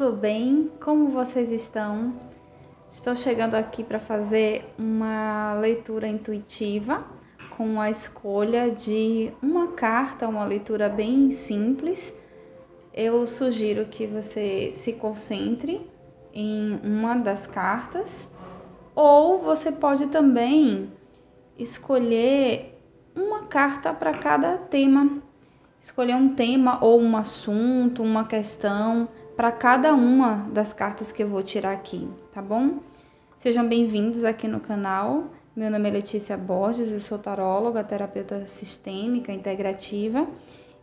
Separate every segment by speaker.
Speaker 1: tudo bem? Como vocês estão? Estou chegando aqui para fazer uma leitura intuitiva com a escolha de uma carta, uma leitura bem simples. Eu sugiro que você se concentre em uma das cartas, ou você pode também escolher uma carta para cada tema. Escolher um tema ou um assunto, uma questão para cada uma das cartas que eu vou tirar aqui, tá bom? Sejam bem-vindos aqui no canal. Meu nome é Letícia Borges, eu sou taróloga, terapeuta sistêmica integrativa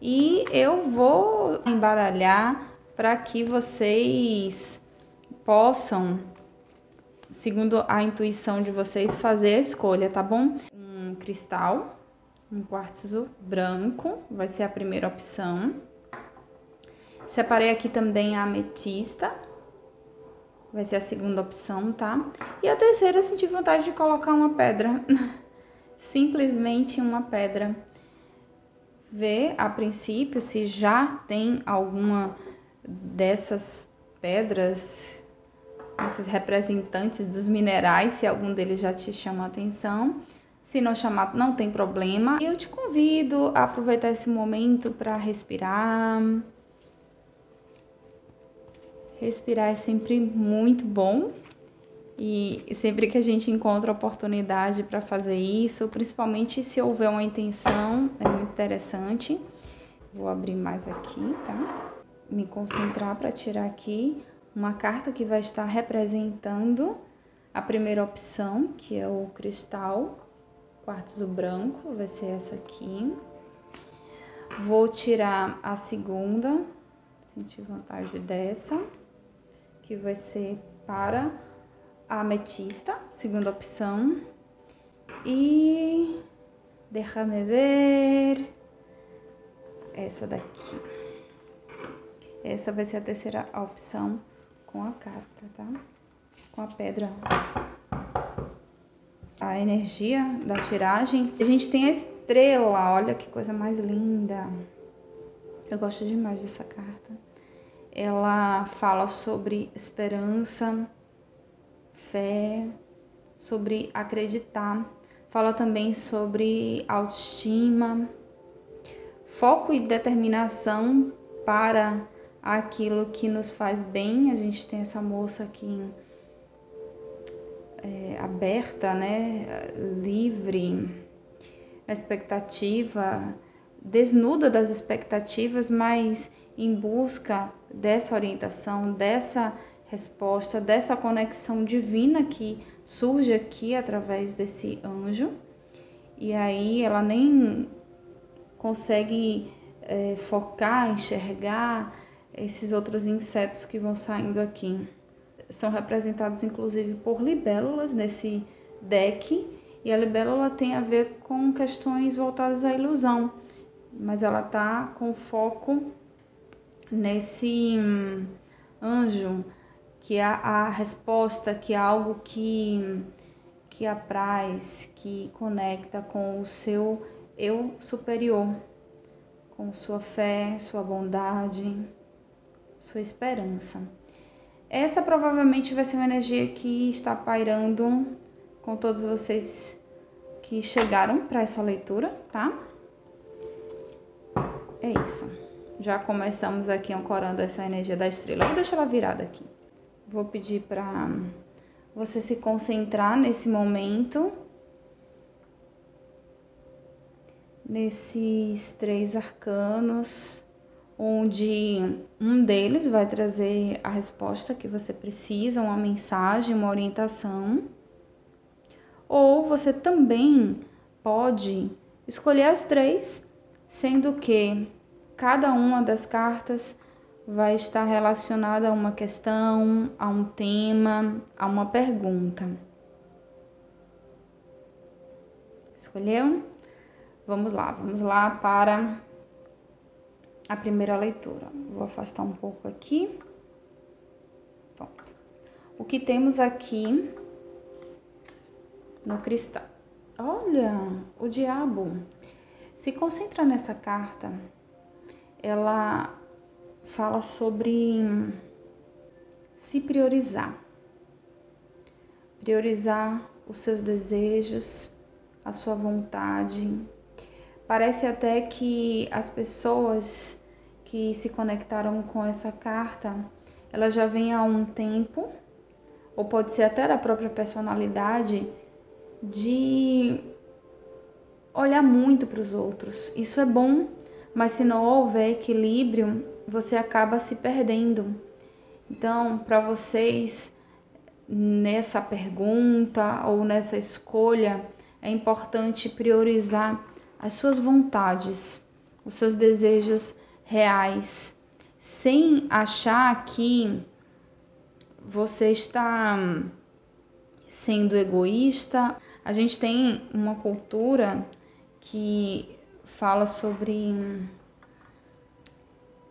Speaker 1: e eu vou embaralhar para que vocês possam, segundo a intuição de vocês, fazer a escolha, tá bom? Um cristal, um quartzo branco, vai ser a primeira opção. Separei aqui também a ametista, vai ser a segunda opção, tá? E a terceira, senti vontade de colocar uma pedra, simplesmente uma pedra. Ver a princípio se já tem alguma dessas pedras, esses representantes dos minerais, se algum deles já te chama a atenção. Se não chamar, não tem problema. E eu te convido a aproveitar esse momento para respirar. Respirar é sempre muito bom. E sempre que a gente encontra oportunidade para fazer isso, principalmente se houver uma intenção, é muito interessante. Vou abrir mais aqui, tá? Me concentrar para tirar aqui uma carta que vai estar representando a primeira opção, que é o cristal. Quartzo branco, vai ser essa aqui. Vou tirar a segunda, senti vontade dessa, que vai ser para a ametista, segunda opção. E deixa-me ver essa daqui. Essa vai ser a terceira opção com a carta, tá? Com a pedra. A energia da tiragem. A gente tem a estrela, olha que coisa mais linda. Eu gosto demais dessa carta. Ela fala sobre esperança, fé, sobre acreditar. Fala também sobre autoestima, foco e determinação para aquilo que nos faz bem. A gente tem essa moça aqui aberta, né, livre, a expectativa, desnuda das expectativas, mas em busca dessa orientação, dessa resposta, dessa conexão divina que surge aqui através desse anjo. E aí ela nem consegue focar, enxergar esses outros insetos que vão saindo aqui. São representados inclusive por libélulas nesse deck, e a libélula tem a ver com questões voltadas à ilusão, mas ela tá com foco nesse anjo, que é a resposta, que é algo que apraz, que conecta com o seu eu superior, com sua fé, sua bondade, sua esperança. Essa provavelmente vai ser uma energia que está pairando com todos vocês que chegaram para essa leitura, tá? É isso. Já começamos aqui ancorando essa energia da estrela. Vou deixar ela virada aqui. Vou pedir para você se concentrar nesse momento, nesses 3 arcanos, onde um deles vai trazer a resposta que você precisa, uma mensagem, uma orientação. Ou você também pode escolher as 3, sendo que cada uma das cartas vai estar relacionada a uma questão, a um tema, a uma pergunta. Escolheu? Vamos lá para a primeira leitura. Vou afastar um pouco aqui. Pronto. O que temos aqui no cristal? Olha, o diabo. Se concentra nessa carta. Ela fala sobre se priorizar. Priorizar os seus desejos, a sua vontade. Parece até que as pessoas que se conectaram com essa carta, elas já vêm há um tempo, ou pode ser até da própria personalidade, de olhar muito para os outros. Isso é bom, mas se não houver equilíbrio, você acaba se perdendo. Então, para vocês, nessa pergunta ou nessa escolha, é importante priorizar as suas vontades, os seus desejos reais, sem achar que você está sendo egoísta. A gente tem uma cultura que fala sobre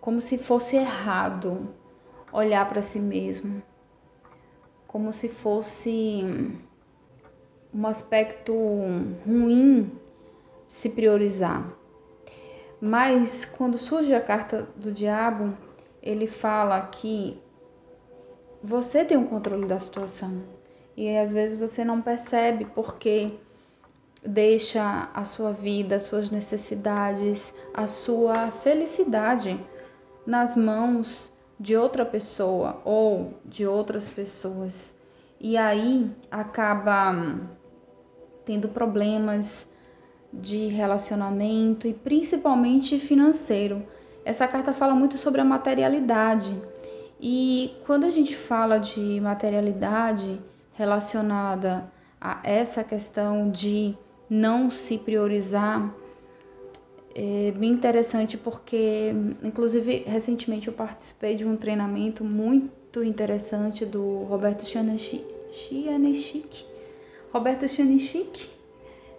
Speaker 1: como se fosse errado olhar para si mesmo, como se fosse um aspecto ruim se priorizar. Mas quando surge a carta do diabo, ele fala que você tem o controle da situação. E às vezes você não percebe porque deixa a sua vida, as suas necessidades, a sua felicidade nas mãos de outra pessoa ou de outras pessoas. E aí acaba tendo problemas de relacionamento e principalmente financeiro. Essa carta fala muito sobre a materialidade. E quando a gente fala de materialidade relacionada a essa questão de não se priorizar, é bem interessante porque, inclusive, recentemente eu participei de um treinamento muito interessante do Roberto Chianechik. Roberto Chianechik?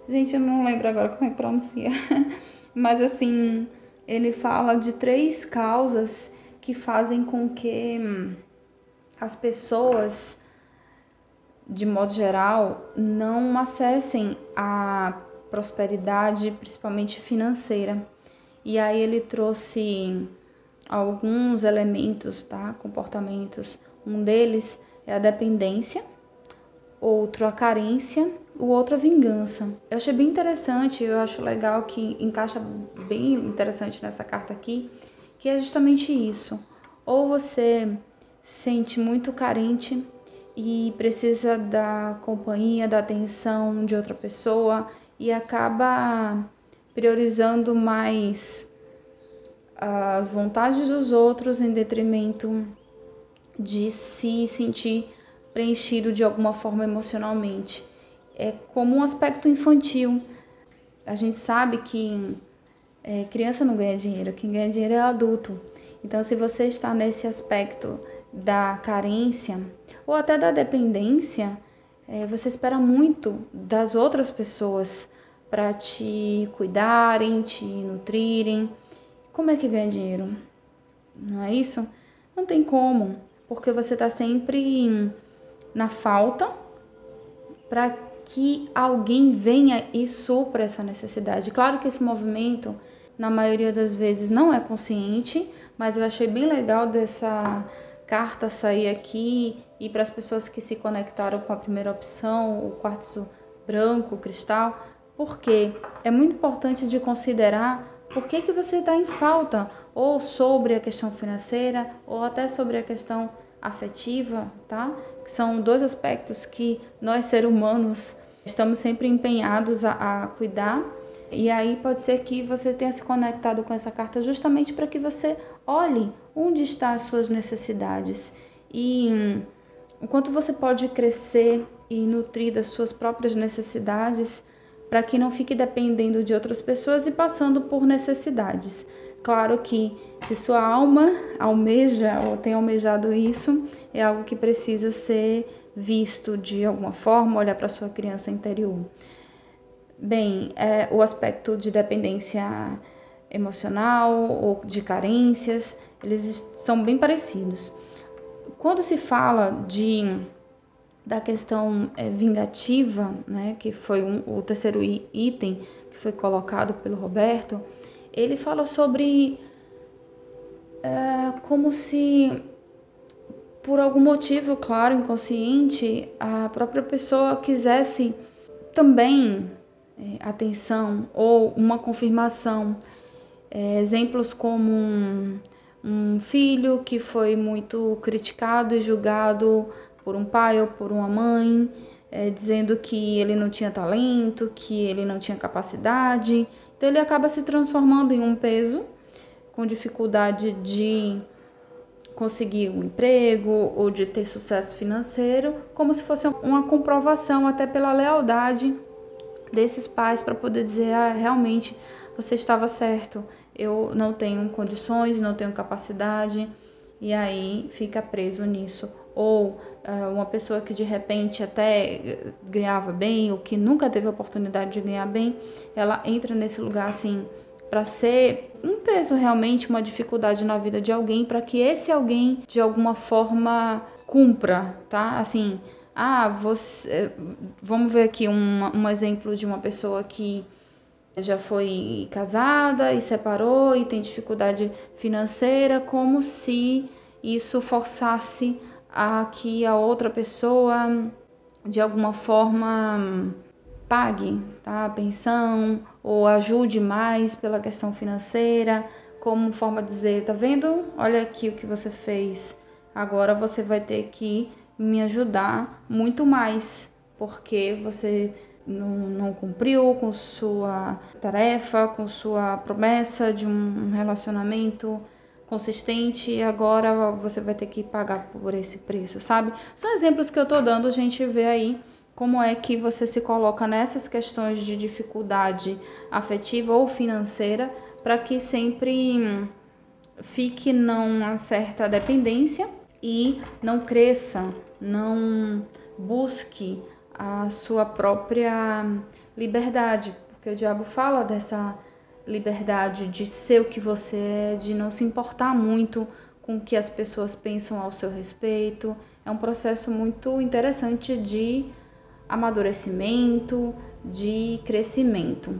Speaker 1: Gente, eu não lembro agora como é que pronuncia. Mas, assim, ele fala de 3 causas que fazem com que as pessoas, de modo geral, não acessem a prosperidade, principalmente financeira. E aí ele trouxe alguns elementos, tá? Comportamentos. Um deles é a dependência, outro a carência, o outro a vingança. Eu achei bem interessante, eu acho legal que encaixa bem interessante nessa carta aqui, que é justamente isso. Ou você sente muito carente e precisa da companhia, da atenção de outra pessoa e acaba priorizando mais as vontades dos outros em detrimento de se sentir preenchido de alguma forma emocionalmente. É como um aspecto infantil. A gente sabe que criança não ganha dinheiro, quem ganha dinheiro é adulto. Então, se você está nesse aspecto da carência ou até da dependência, você espera muito das outras pessoas para te cuidarem, te nutrirem. Como é que ganha dinheiro? Não é isso? Não tem como, porque você está sempre na falta para que alguém venha e supra essa necessidade. Claro que esse movimento, na maioria das vezes, não é consciente, mas eu achei bem legal dessa carta sair aqui e para as pessoas que se conectaram com a primeira opção, o quartzo branco, o cristal, porque é muito importante de considerar por que você está em falta, ou sobre a questão financeira, ou até sobre a questão afetiva, tá? Que são 2 aspectos que nós, seres humanos, estamos sempre empenhados a cuidar. E aí pode ser que você tenha se conectado com essa carta justamente para que você olhe onde estão as suas necessidades e o quanto você pode crescer e nutrir das suas próprias necessidades para que não fique dependendo de outras pessoas e passando por necessidades. Claro que se sua alma almeja ou tem almejado isso, é algo que precisa ser visto de alguma forma, olhar para sua criança interior. Bem, o aspecto de dependência emocional ou de carências, eles são bem parecidos. Quando se fala da questão vingativa, né, que foi o terceiro item que foi colocado pelo Roberto, ele fala sobre como se por algum motivo, claro, inconsciente, a própria pessoa quisesse também atenção ou uma confirmação. Exemplos como um filho que foi muito criticado e julgado por um pai ou por uma mãe, dizendo que ele não tinha talento, que ele não tinha capacidade. Então ele acaba se transformando em um peso, com dificuldade de conseguir um emprego ou de ter sucesso financeiro, como se fosse uma comprovação até pela lealdade desses pais para poder dizer, realmente você estava certo, eu não tenho condições, não tenho capacidade, e aí fica preso nisso. Ou uma pessoa que de repente até ganhava bem, ou que nunca teve a oportunidade de ganhar bem, ela entra nesse lugar assim, para ser um peso realmente, uma dificuldade na vida de alguém, para que esse alguém de alguma forma cumpra, tá? Assim, vamos ver aqui um exemplo de uma pessoa que já foi casada e separou e tem dificuldade financeira, como se isso forçasse a que a outra pessoa de alguma forma pague, tá, a pensão ou ajude mais pela questão financeira, como forma de dizer, tá vendo? Olha aqui o que você fez. Agora você vai ter que me ajudar muito mais, porque você não cumpriu com sua tarefa, com sua promessa de um relacionamento consistente e agora você vai ter que pagar por esse preço, sabe? São exemplos que eu tô dando, a gente vê aí como é que você se coloca nessas questões de dificuldade afetiva ou financeira para que sempre fique numa certa dependência e não cresça, não busque a sua própria liberdade, porque o diabo fala dessa liberdade de ser o que você é, de não se importar muito com o que as pessoas pensam ao seu respeito. É um processo muito interessante de amadurecimento, de crescimento.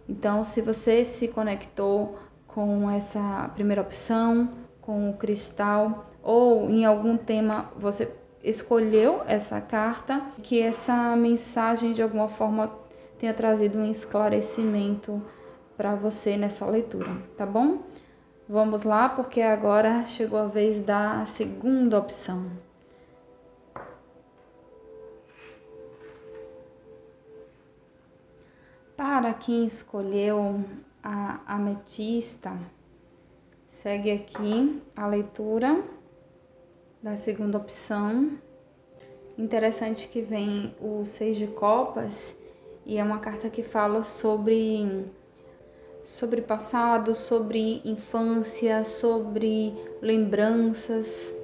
Speaker 1: Então, se você se conectou com essa primeira opção, com o cristal, ou em algum tema você escolheu essa carta, que essa mensagem de alguma forma tenha trazido um esclarecimento para você nessa leitura, tá bom? Vamos lá, porque agora chegou a vez da segunda opção. Para quem escolheu a ametista, segue aqui a leitura da segunda opção. Interessante que vem o 6 de copas e é uma carta que fala sobre passado, sobre infância, sobre lembranças.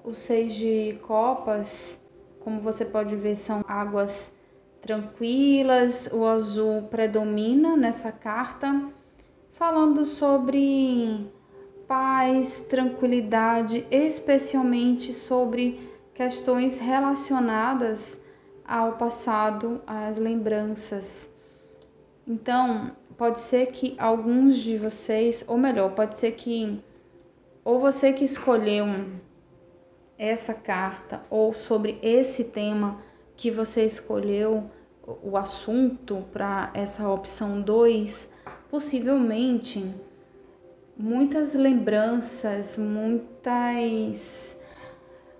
Speaker 1: O 6 de copas, como você pode ver, são águas tranquilas, o azul predomina nessa carta, falando sobre paz, tranquilidade, especialmente sobre questões relacionadas ao passado, às lembranças. Então, pode ser que alguns de vocês, ou melhor, pode ser que ou você que escolheu essa carta ou sobre esse tema que você escolheu o assunto para essa opção 2, possivelmente muitas lembranças,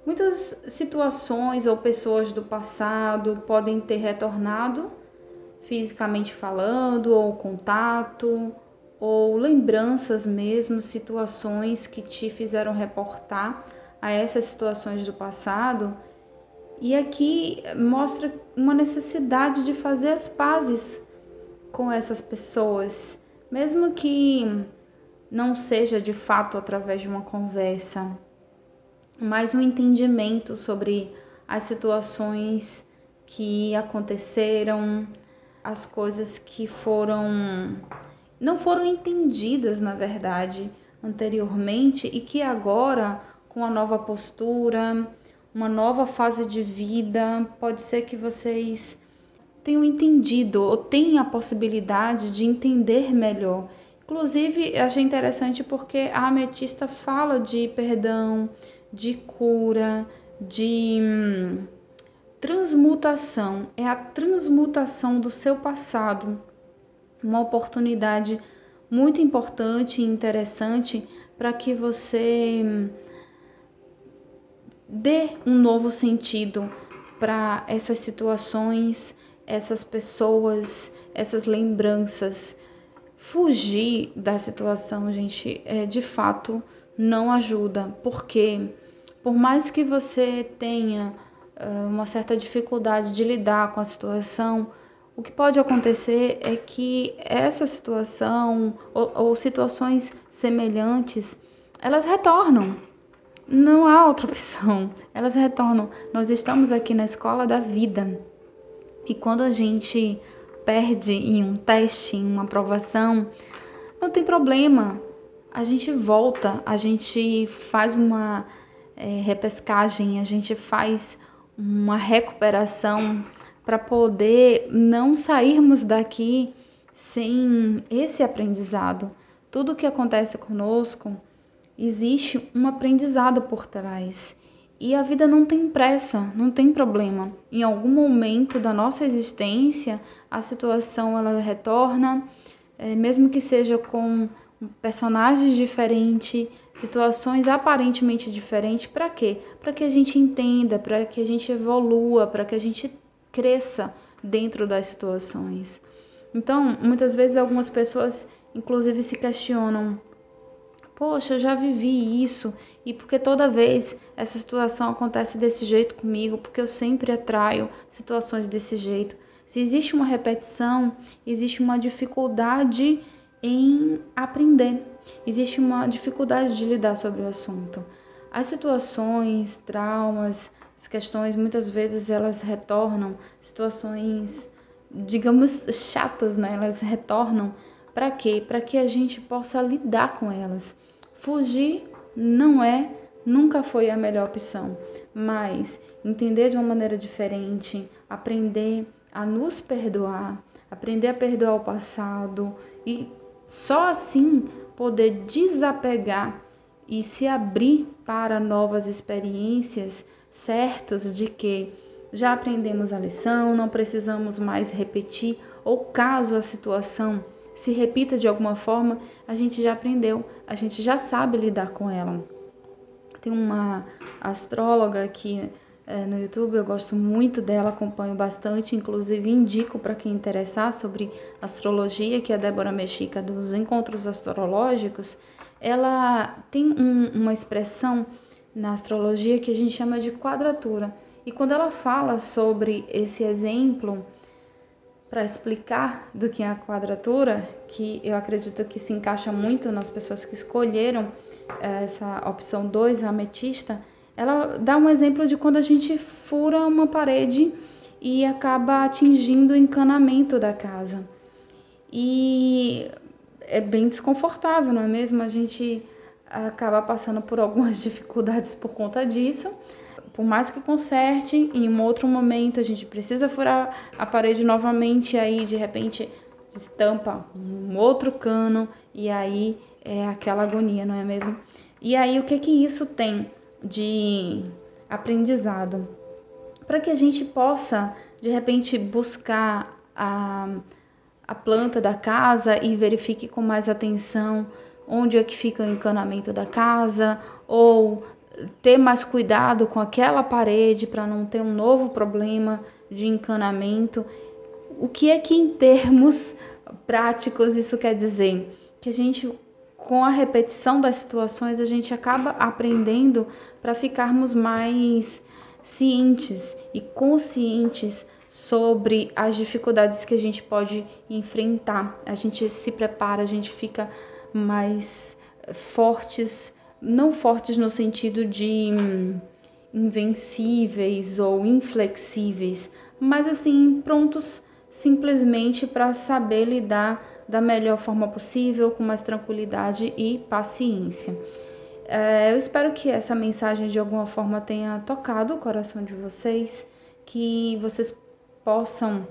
Speaker 1: muitas situações ou pessoas do passado podem ter retornado fisicamente falando, ou contato, ou lembranças mesmo, situações que te fizeram reportar a essas situações do passado. E aqui mostra uma necessidade de fazer as pazes com essas pessoas, mesmo que não seja de fato através de uma conversa, mas um entendimento sobre as situações que aconteceram, as coisas que não foram entendidas, na verdade, anteriormente e que agora, com a nova postura, uma nova fase de vida, pode ser que vocês tenham entendido ou tenham a possibilidade de entender melhor. Inclusive, achei interessante porque a ametista fala de perdão, de cura, de transmutação. É a transmutação do seu passado. Uma oportunidade muito importante e interessante para que você dê um novo sentido para essas situações, essas pessoas, essas lembranças. Fugir da situação, gente, de fato não ajuda, porque por mais que você tenha uma certa dificuldade de lidar com a situação, o que pode acontecer é que essa situação ou situações semelhantes, elas retornam. Não há outra opção. Elas retornam. Nós estamos aqui na escola da vida. E quando a gente perde em um teste, em uma aprovação, não tem problema. A gente volta, a gente faz uma repescagem, a gente faz uma recuperação para poder não sairmos daqui sem esse aprendizado. Tudo que acontece conosco, existe um aprendizado por trás. E a vida não tem pressa, não tem problema. Em algum momento da nossa existência, a situação ela retorna, mesmo que seja com personagens diferentes, situações aparentemente diferentes. Para quê? Para que a gente entenda, para que a gente evolua, para que a gente cresça dentro das situações. Então, muitas vezes algumas pessoas, inclusive, se questionam: poxa, eu já vivi isso, e porque toda vez essa situação acontece desse jeito comigo, porque eu sempre atraio situações desse jeito. Se existe uma repetição, existe uma dificuldade em aprender, existe uma dificuldade de lidar sobre o assunto. As situações, traumas, as questões, muitas vezes elas retornam, situações, digamos, chatas, né? Elas retornam para quê? Para que a gente possa lidar com elas. Fugir nunca foi a melhor opção, mas entender de uma maneira diferente, aprender a nos perdoar, aprender a perdoar o passado e só assim poder desapegar e se abrir para novas experiências, certos de que já aprendemos a lição, não precisamos mais repetir, ou caso a situação se repita de alguma forma, a gente já aprendeu, a gente já sabe lidar com ela. Tem uma astróloga aqui no YouTube, eu gosto muito dela, acompanho bastante, inclusive indico para quem interessar sobre astrologia, que é a Débora Mexica, dos Encontros Astrológicos. Ela tem uma expressão na astrologia que a gente chama de quadratura. E quando ela fala sobre esse exemplo, para explicar do que é a quadratura, que eu acredito que se encaixa muito nas pessoas que escolheram essa opção 2, a ametista, ela dá um exemplo de quando a gente fura uma parede e acaba atingindo o encanamento da casa. E é bem desconfortável, não é mesmo? A gente acaba passando por algumas dificuldades por conta disso. Por mais que conserte, em um outro momento a gente precisa furar a parede novamente, e aí de repente estampa um outro cano e aí é aquela agonia, não é mesmo? E aí o que isso tem de aprendizado? Para que a gente possa de repente buscar a planta da casa e verifique com mais atenção onde é que fica o encanamento da casa, ou ter mais cuidado com aquela parede para não ter um novo problema de encanamento. O que é que em termos práticos isso quer dizer? Que a gente, com a repetição das situações, a gente acaba aprendendo para ficarmos mais cientes e conscientes sobre as dificuldades que a gente pode enfrentar. A gente se prepara, a gente fica mais fortes, não fortes no sentido de invencíveis ou inflexíveis, mas assim, prontos simplesmente para saber lidar da melhor forma possível, com mais tranquilidade e paciência. Eu espero que essa mensagem de alguma forma tenha tocado o coração de vocês, que vocês possam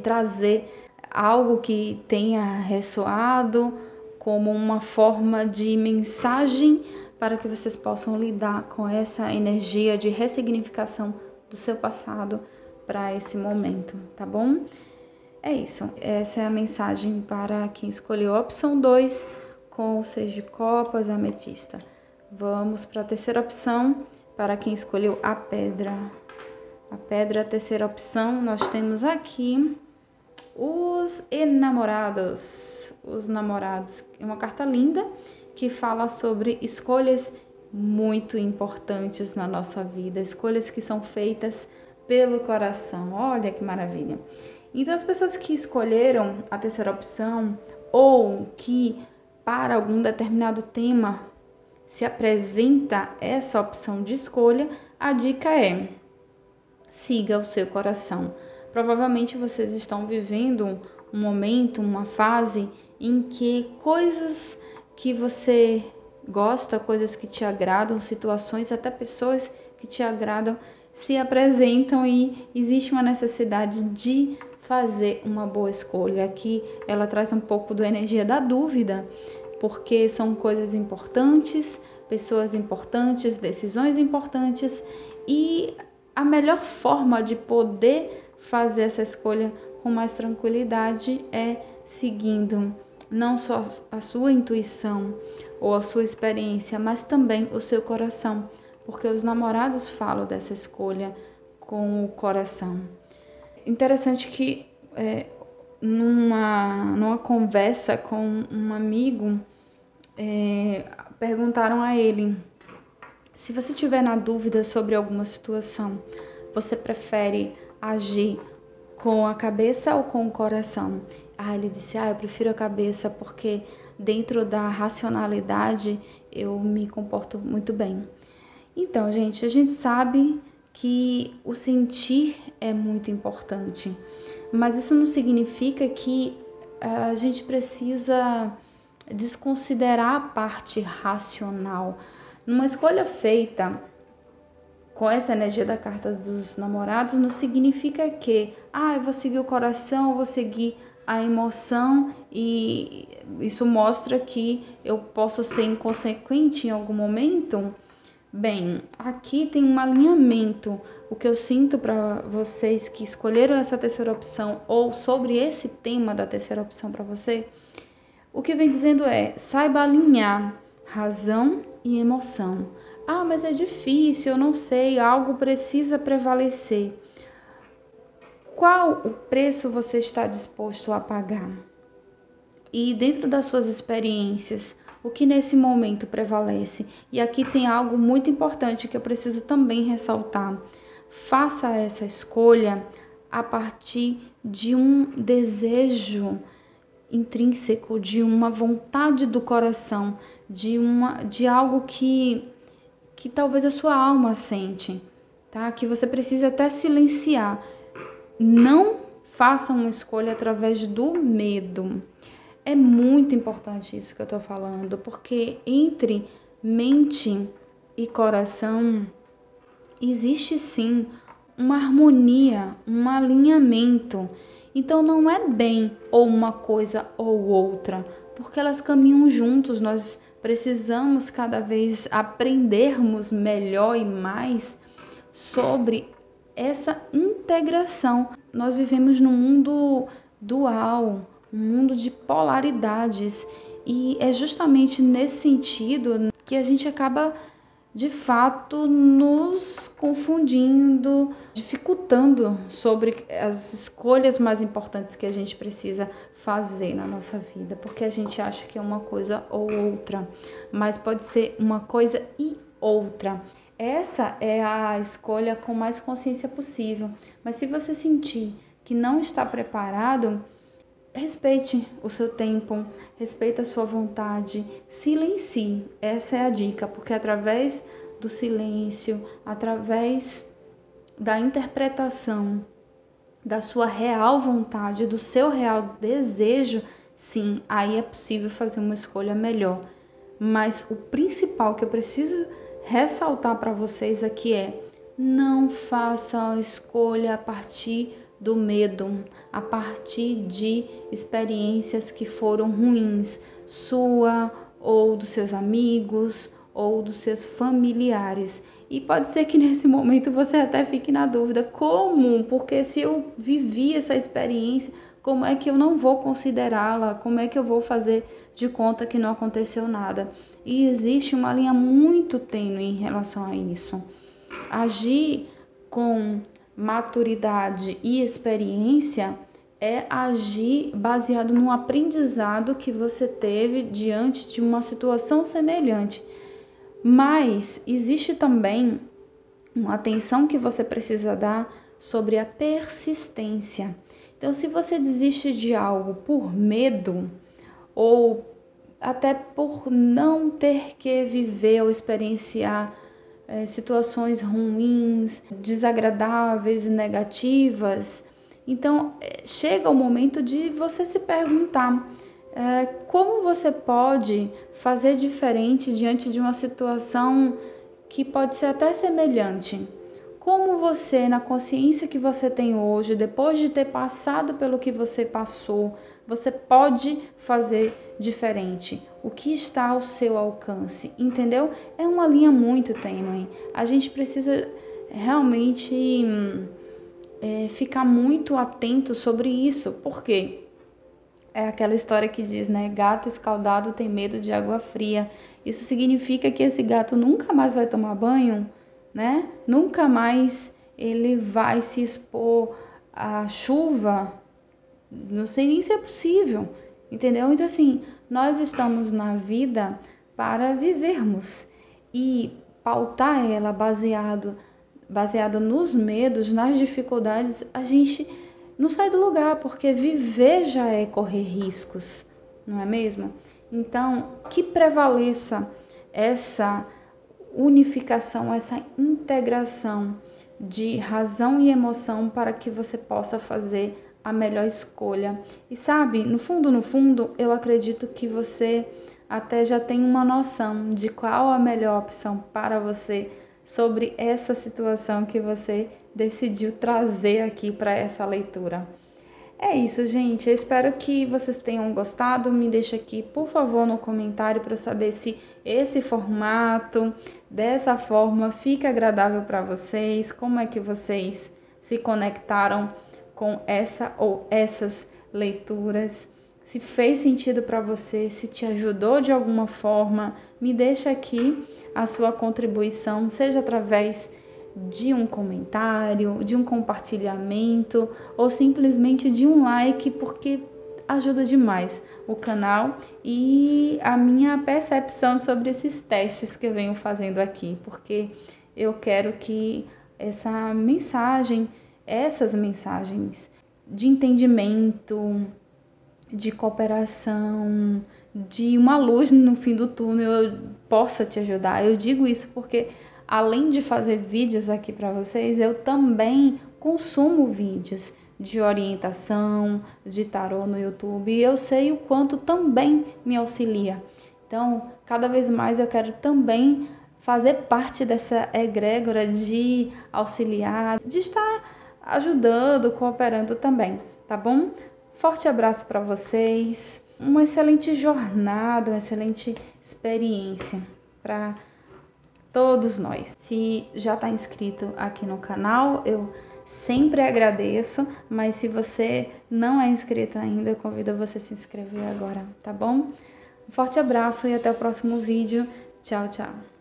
Speaker 1: trazer algo que tenha ressoado como uma forma de mensagem para que vocês possam lidar com essa energia de ressignificação do seu passado para esse momento, tá bom? É isso, essa é a mensagem para quem escolheu a opção 2 com o 6 de copas, ametista. Vamos para a terceira opção, para quem escolheu a pedra. A pedra, a terceira opção, nós temos aqui os enamorados. Os namorados, é uma carta linda que fala sobre escolhas muito importantes na nossa vida, escolhas que são feitas pelo coração. Olha que maravilha! Então, as pessoas que escolheram a terceira opção ou que para algum determinado tema se apresenta essa opção de escolha, a dica é: siga o seu coração. Provavelmente vocês estão vivendo um momento, uma fase em que coisas que você gosta, coisas que te agradam, situações, até pessoas que te agradam, se apresentam e existe uma necessidade de fazer uma boa escolha. Aqui ela traz um pouco da energia da dúvida, porque são coisas importantes, pessoas importantes, decisões importantes, e a melhor forma de poder fazer essa escolha com mais tranquilidade é seguindo não só a sua intuição ou a sua experiência, mas também o seu coração, porque os namorados falam dessa escolha com o coração. Interessante que numa conversa com um amigo, perguntaram a ele: se você tiver na dúvida sobre alguma situação, você prefere agir com a cabeça ou com o coração? Ele disse: eu prefiro a cabeça, porque dentro da racionalidade eu me comporto muito bem. Então, gente, a gente sabe que o sentir é muito importante, mas isso não significa que a gente precisa desconsiderar a parte racional. Numa escolha feita com essa energia da carta dos namorados, não significa que eu vou seguir o coração, eu vou seguir a emoção, e isso mostra que eu posso ser inconsequente em algum momento. Bem, aqui tem um alinhamento. O que eu sinto para vocês que escolheram essa terceira opção ou sobre esse tema da terceira opção para você, o que vem dizendo é: saiba alinhar razão e emoção. Mas é difícil, eu não sei, algo precisa prevalecer. Qual o preço você está disposto a pagar? E dentro das suas experiências, o que nesse momento prevalece? E aqui tem algo muito importante que eu preciso também ressaltar. Faça essa escolha a partir de um desejo intrínseco, de uma vontade do coração, de algo que talvez a sua alma sente, tá? Que você precisa até silenciar. Não faça uma escolha através do medo. É muito importante isso que eu tô falando, porque entre mente e coração existe sim uma harmonia, um alinhamento. Então não é bem ou uma coisa ou outra, porque elas caminham juntos. Nós precisamos cada vez aprendermos melhor e mais sobre essa integração. Nós vivemos num mundo dual, um mundo de polaridades, e é justamente nesse sentido que a gente acaba de fato nos confundindo, dificultando sobre as escolhas mais importantes que a gente precisa fazer na nossa vida, porque a gente acha que é uma coisa ou outra, mas pode ser uma coisa e outra. Essa é a escolha com mais consciência possível, mas se você sentir que não está preparado, respeite o seu tempo, respeite a sua vontade, silencie. Essa é a dica, porque através do silêncio, através da interpretação da sua real vontade, do seu real desejo, sim, aí é possível fazer uma escolha melhor. Mas o principal que eu preciso ressaltar para vocês aqui é: não façam a escolha a partir do medo, a partir de experiências que foram ruins, sua ou dos seus amigos ou dos seus familiares. E pode ser que nesse momento você até fique na dúvida, como? Porque se eu vivi essa experiência, como é que eu não vou considerá-la? Como é que eu vou fazer de conta que não aconteceu nada? E existe uma linha muito tênue em relação a isso. Agir com maturidade e experiência é agir baseado no aprendizado que você teve diante de uma situação semelhante. Mas existe também uma atenção que você precisa dar sobre a persistência. Então, se você desiste de algo por medo ou até por não ter que viver ou experienciar situações ruins, desagradáveis e negativas, então chega o momento de você se perguntar como você pode fazer diferente diante de uma situação que pode ser até semelhante. Como você, na consciência que você tem hoje, depois de ter passado pelo que você passou, você pode fazer diferente. O que está ao seu alcance, entendeu? É uma linha muito tênue. A gente precisa realmente ficar muito atento sobre isso. Por quê? É aquela história que diz, né? Gato escaldado tem medo de água fria. Isso significa que esse gato nunca mais vai tomar banho, né? Nunca mais ele vai se expor à chuva. Não sei nem se é possível, entendeu? Então, assim, nós estamos na vida para vivermos e pautar ela baseado nos medos, nas dificuldades, a gente não sai do lugar, porque viver já é correr riscos, não é mesmo? Então, que prevaleça essa unificação, essa integração de razão e emoção para que você possa fazer a melhor escolha. E sabe, no fundo, eu acredito que você até já tem uma noção de qual a melhor opção para você sobre essa situação que você decidiu trazer aqui para essa leitura. É isso, gente. Eu espero que vocês tenham gostado. Me deixa aqui, por favor, no comentário para eu saber se esse formato, dessa forma, fica agradável para vocês. Como é que vocês se conectaram com essa ou essas leituras? Se fez sentido para você, se te ajudou de alguma forma, me deixa aqui a sua contribuição, seja através de um comentário, de um compartilhamento ou simplesmente de um like, porque ajuda demais o canal e a minha percepção sobre esses testes que eu venho fazendo aqui, porque eu quero que essas mensagens de entendimento, de cooperação, de uma luz no fim do túnel possa te ajudar. Eu digo isso porque além de fazer vídeos aqui para vocês, eu também consumo vídeos de orientação, de tarô no YouTube, e eu sei o quanto também me auxilia. Então, cada vez mais eu quero também fazer parte dessa egrégora de auxiliar, de estar ajudando, cooperando também, tá bom? Forte abraço para vocês, uma excelente jornada, uma excelente experiência para todos nós. Se já está inscrito aqui no canal, eu sempre agradeço, mas se você não é inscrito ainda, eu convido você a se inscrever agora, tá bom? Um forte abraço e até o próximo vídeo. Tchau, tchau.